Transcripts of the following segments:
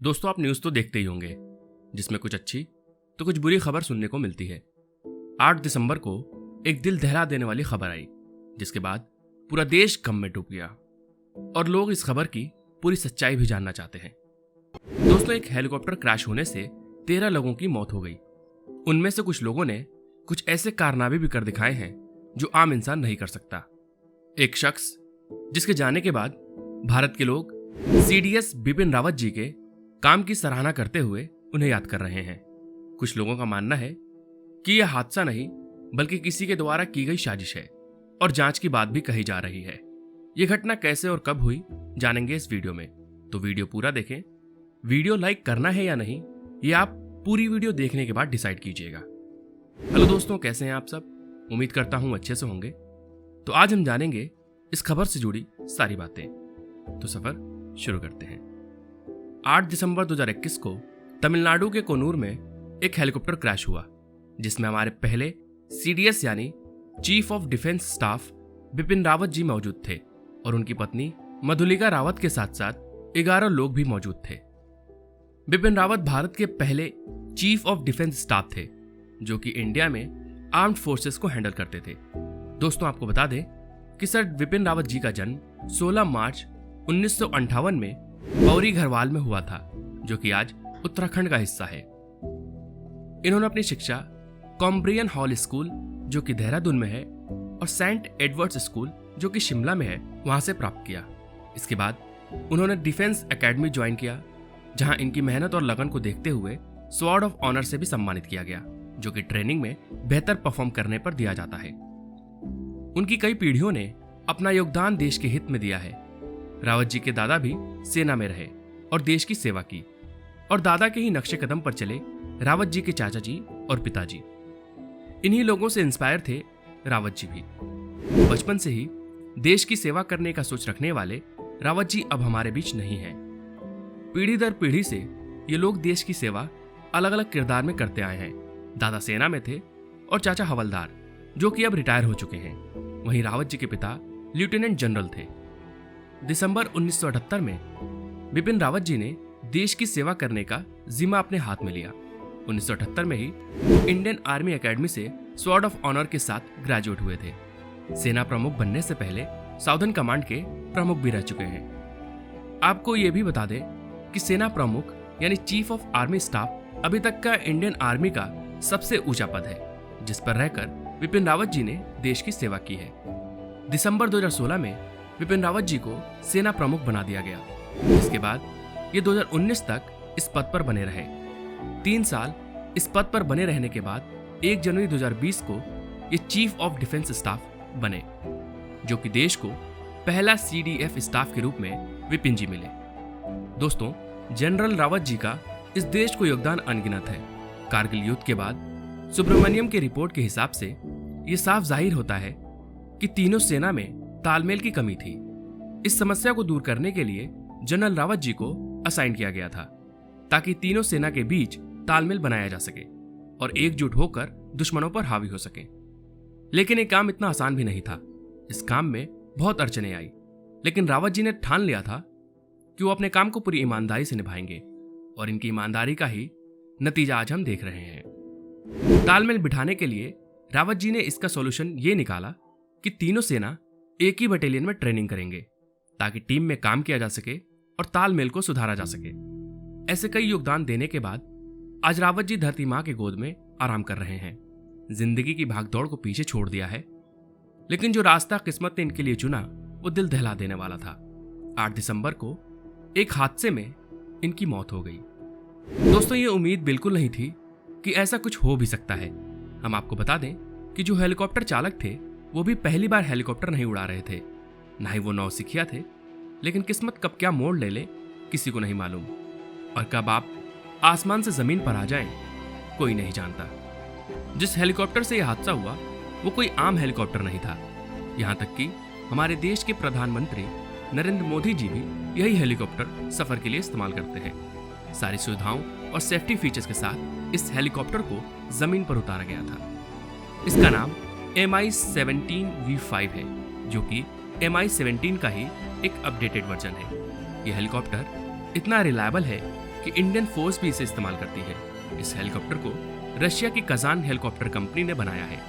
दोस्तों, आप न्यूज़ तो देखते ही होंगे, जिसमें कुछ अच्छी तो कुछ बुरी खबर सुनने को मिलती है। 8 दिसंबर को एक दिल दहला देने वाली खबर आई, जिसके बाद पूरा देश गम में डूब गया और लोग इस खबर की पूरी सच्चाई भी जानना चाहते हैं। दोस्तों, एक हेलीकॉप्टर क्रैश होने से 13 लोगों की मौत हो गई। उनमें से कुछ लोगों ने कुछ ऐसे कारनामे भी कर दिखाए हैं जो आम इंसान नहीं कर सकता। एक शख्स जिसके जाने के बाद भारत के लोग CDS बिपिन रावत जी के काम की सराहना करते हुए उन्हें याद कर रहे हैं। कुछ लोगों का मानना है कि यह हादसा नहीं बल्कि किसी के द्वारा की गई साजिश है और जांच की बात भी कही जा रही है। यह घटना कैसे और कब हुई जानेंगे इस वीडियो में, तो वीडियो पूरा देखें। वीडियो लाइक करना है या नहीं ये आप पूरी वीडियो देखने के बाद डिसाइड कीजिएगा। हेलो दोस्तों, कैसे हैं आप सब? उम्मीद करता हूं अच्छे से होंगे। तो आज हम जानेंगे इस खबर से जुड़ी सारी बातें। तो सफर शुरू करते हैं। 8 दिसंबर 2021 को तमिलनाडु के कोन्नूर में एक हेलीकॉप्टर क्रैश हुआ, जिसमें हमारे पहले CDS यानी chief of defence staff Bipin Rawat ji मौजूद थे और उनकी पत्नी मधुलिका रावत के साथ साथ 11 लोग भी मौजूद थे। बिपिन रावत भारत के पहले चीफ ऑफ डिफेंस स्टाफ थे, जो कि इंडिया में आर्म्ड फोर्सेस को हैंडल करते थे। दोस्तों, आपको बता दें कि सर बिपिन रावत जी का जन्म 16 मार्च 1958 में पौरी घरवाल में हुआ था, जो कि आज उत्तराखंड का हिस्सा है। इन्होंने अपनी शिक्षा कॉम्ब्रियन हॉल स्कूल, जो कि देहरादून में है, और सेंट एडवर्ड्स स्कूल, जो कि शिमला में है, वहां से प्राप्त किया। इसके बाद उन्होंने डिफेंस एकेडमी ज्वाइन किया, जहां इनकी मेहनत और लगन को देखते हुए स्वॉर्ड ऑफ ऑनर से भी सम्मानित किया गया, जो कि ट्रेनिंग में बेहतर परफॉर्म करने पर दिया जाता है। उनकी कई पीढ़ियों ने अपना योगदान देश के हित में दिया है। रावत जी के दादा भी सेना में रहे और देश की सेवा की, और दादा के ही नक्शे कदम पर चले रावत जी के चाचा जी और पिताजी। इन्हीं लोगों से इंस्पायर थे रावत जी भी। बचपन से ही देश की सेवा करने का सोच रखने वाले रावत जी अब हमारे बीच नहीं हैं। पीढ़ी दर पीढ़ी से ये लोग देश की सेवा अलग अलग किरदार में करते आए हैं। दादा सेना में थे और चाचा हवलदार, जो कि अब रिटायर हो चुके हैं। वहीं रावत जी के पिता लेफ्टिनेंट जनरल थे। दिसंबर 1978 में बिपिन रावत जी ने देश की सेवा करने का जिम्मा अपने हाथ में लिया। 1978 में ही इंडियन आर्मी एकेडमी से स्वॉर्ड ऑफ ऑनर के साथ ग्रेजुएट हुए थे। सेना प्रमुख बनने से पहले साउदर्न कमांड के प्रमुख भी रह चुके हैं। आपको ये भी बता दें कि सेना प्रमुख यानी चीफ ऑफ आर्मी स्टाफ अभी तक का इंडियन आर्मी का सबसे ऊंचा पद है, जिस पर रहकर बिपिन रावत जी ने देश की सेवा की है। दिसंबर 2016 में बिपिन रावत जी को सेना प्रमुख बना दिया गया। इसके बाद ये 2019 तक इस पद पर बने रहे। 3 साल इस पद पर बने रहने के बाद 1 जनवरी 2020 को ये चीफ ऑफ डिफेंस स्टाफ बने, जो कि देश को पहला CDF स्टाफ के रूप में विपिन जी मिले। दोस्तों, जनरल रावत जी का इस देश को योगदान अनगिनत है। कारगिल युद्ध के बाद सुब्रमण्यम के रिपोर्ट के हिसाब से ये साफ जाहिर होता है कि तीनों सेना में तालमेल की कमी थी। इस समस्या को दूर करने के लिए जनरल रावत जी को असाइन किया गया था, ताकि तीनों सेना के बीच तालमेल बनाया जा सके और एकजुट होकर दुश्मनों पर हावी हो सके। लेकिन ये काम इतना आसान भी नहीं था। इस काम में बहुत अड़चनें आई, लेकिन रावत जी ने ठान लिया था कि वो अपने काम को पूरी ईमानदारी से निभाएंगे, और इनकी ईमानदारी का ही नतीजा आज हम देख रहे हैं। तालमेल बिठाने के लिए रावत जी ने इसका सॉल्यूशन ये निकाला कि तीनों सेना एक ही बटालियन में ट्रेनिंग करेंगे, ताकि टीम में काम किया जा सके और तालमेल को सुधारा जा सके। ऐसे कई योगदान देने के बाद आज रावत जी धरती मां के गोद में आराम कर रहे हैं। जिंदगी की भागदौड़ को पीछे छोड़ दिया है, लेकिन जो रास्ता किस्मत ने इनके लिए चुना वो दिल दहला देने वाला था। 8 दिसंबर को एक हादसे में इनकी मौत हो गई। दोस्तों, ये उम्मीद बिल्कुल नहीं थी कि ऐसा कुछ हो भी सकता है। हम आपको बता दें कि जो हेलीकॉप्टर चालक थे वो भी पहली बार हेलीकॉप्टर नहीं उड़ा रहे थे, ना ही वो नौसिखिया थे। लेकिन किस्मत कब क्या मोड़ ले किसी को नहीं मालूम, और कब आप आसमान से जमीन पर आ जाएं कोई नहीं जानता। जिस हेलीकॉप्टर से यह हादसा हुआ वो कोई आम हेलीकॉप्टर नहीं था। यहाँ तक कि हमारे देश के प्रधानमंत्री नरेंद्र मोदी जी भी यही हेलीकॉप्टर सफर के लिए इस्तेमाल करते हैं। सारी सुविधाओं और सेफ्टी फीचर्स के साथ इस हेलीकॉप्टर को जमीन पर उतारा गया था। इसका नाम Mi-17V5 है, जो कि Mi-17 का ही एक अपडेटेड वर्जन है। यह हेलीकॉप्टर इतना रिलायबल है कि इंडियन फोर्स भी इसे इस्तेमाल करती है। इस हेलीकॉप्टर को रशिया की कजान हेलीकॉप्टर कंपनी ने बनाया है।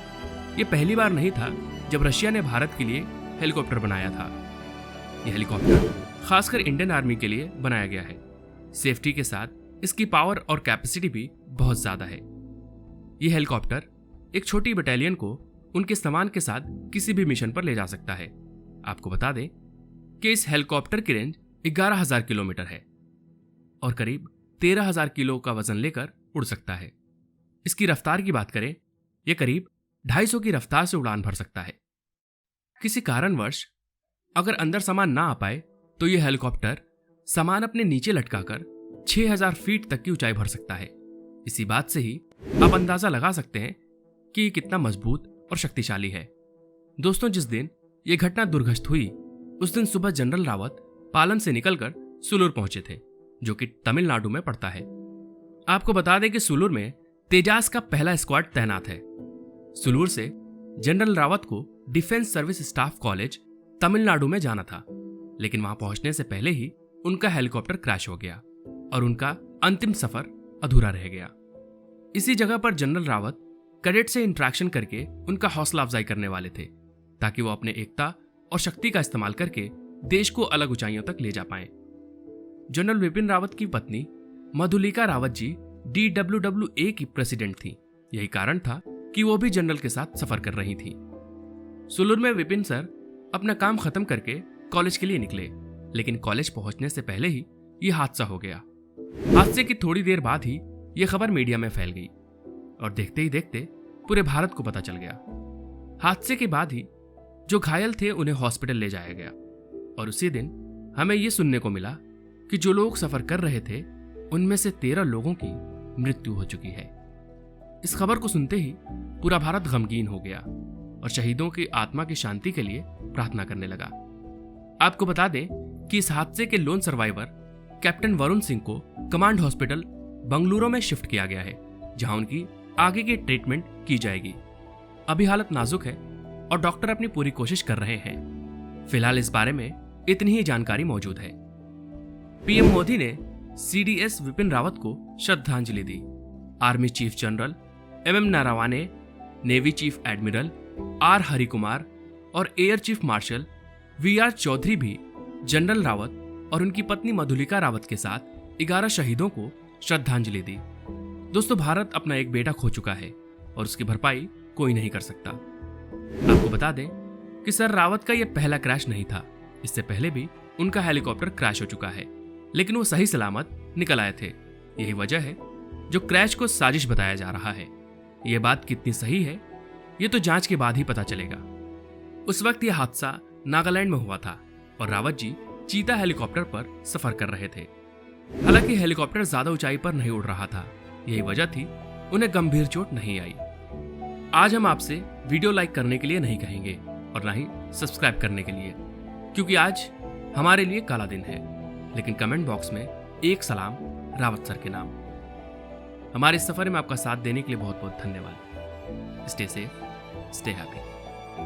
ये पहली बार नहीं था जब रशिया ने भारत के लिए हेलीकॉप्टर बनाया था। यह हेलीकॉप्टर खासकर इंडियन आर्मी के लिए बनाया गया है। सेफ्टी के साथ इसकी पावर और कैपेसिटी भी बहुत ज्यादा है। यह हेलीकॉप्टर एक छोटी बटालियन को उनके सामान के साथ किसी भी मिशन पर ले जा सकता है। आपको बता दें कि इस हेलीकॉप्टर की रेंज 11,000 किलोमीटर है और करीब 13,000 किलो का वजन लेकर उड़ सकता है। इसकी रफ्तार की बात करें, यह करीब 250 की रफ्तार से उड़ान भर सकता है। किसी कारणवश अगर अंदर सामान ना आ पाए तो यह हेलीकॉप्टर सामान अपने नीचे लटकाकर 6,000 फीट तक की ऊंचाई भर सकता है। इसी बात से ही आप अंदाजा लगा सकते हैं कि ये कितना मजबूत और शक्तिशाली है। दोस्तों, जिस दिन यह घटना दुर्घटना हुई उस दिन सुबह जनरल रावत पालन से निकलकर सुलूर पहुंचे थे, जो कि तमिलनाडु में पड़ता है। आपको बता दें कि सुलूर में तेजास का पहला स्क्वाड तैनात है। सुलूर से जनरल रावत को defence service staff college Tamil Nadu में जाना था, लेकिन वहां पहुंचने से पहले ही उनका हेलीकॉप्टर क्रैश हो गया और उनका अंतिम सफर अधूरा रह गया। इसी जगह पर जनरल रावत कैडेट से इंटरेक्शन करके उनका हौसला अफजाई करने वाले थे, ताकि वो अपने एकता और शक्ति का इस्तेमाल करके देश को अलग ऊंचाइयों तक ले जा पाए। जनरल विपिन रावत की पत्नी मधुलिका रावत जी DWWA की प्रेसिडेंट थी। यही कारण था कि वो भी जनरल के साथ सफर कर रही थी। सुलूर में विपिन सर अपना काम खत्म करके कॉलेज के लिए निकले, लेकिन कॉलेज पहुंचने से पहले ही यह हादसा हो गया। हादसे की थोड़ी देर बाद ही यह खबर मीडिया में फैल गई और देखते ही देखते पूरे भारत को पता चल गया। हादसे के बाद ही जो घायल थे उन्हें हॉस्पिटल ले जाया गया और उसी दिन हमें यह सुनने को मिला कि जो लोग सफर कर रहे थे उनमें से 13 लोगों की मृत्यु हो चुकी है। इस खबर को सुनते ही पूरा भारत गमगीन हो गया और शहीदों की आत्मा की शांति के लिए प्रार्थना करने लगा। आपको बता दें कि इस हादसे के lone survivor captain Varun Singh को कमांड हॉस्पिटल बंगलुरु में शिफ्ट किया गया है, जहां उनकी आगे की ट्रीटमेंट की जाएगी। अभी हालत नाजुक है और डॉक्टर अपनी पूरी कोशिश कर रहे हैं। फिलहाल इस बारे में इतनी ही जानकारी मौजूद है। पीएम मोदी ने CDS विपिन रावत को श्रद्धांजलि दी। Army chief general MM Naravane, navy chief admiral R Harikumar और air chief marshal VR Chaudhary भी जनरल रावत और उनकी पत्नी मधुलिका रावत के साथ 11 शहीदों को श्रद्धांजलि दी। दोस्तों, भारत अपना एक बेटा खो चुका है और उसकी भरपाई कोई नहीं कर सकता। आपको बता दें कि सर रावत का यह पहला क्रैश नहीं था। इससे पहले भी उनका हेलीकॉप्टर क्रैश हो चुका है, लेकिन वो सही सलामत निकल आए थे। यही वजह है जो क्रैश को साजिश बताया जा रहा है। यह बात कितनी सही है ये तो जांच के बाद ही पता चलेगा। उस वक्त यह हादसा नागालैंड में हुआ था और रावत जी चीता हेलीकॉप्टर पर सफर कर रहे थे। हालांकि हेलीकॉप्टर ज्यादा ऊंचाई पर नहीं उड़ रहा था, यही वजह थी उन्हें गंभीर चोट नहीं आई। आज हम आपसे वीडियो लाइक करने के लिए नहीं कहेंगे और ना ही सब्सक्राइब करने के लिए, क्योंकि आज हमारे लिए काला दिन है। लेकिन कमेंट बॉक्स में एक सलाम रावत सर के नाम। हमारे इस सफर में आपका साथ देने के लिए बहुत बहुत धन्यवाद। Stay safe, stay happy.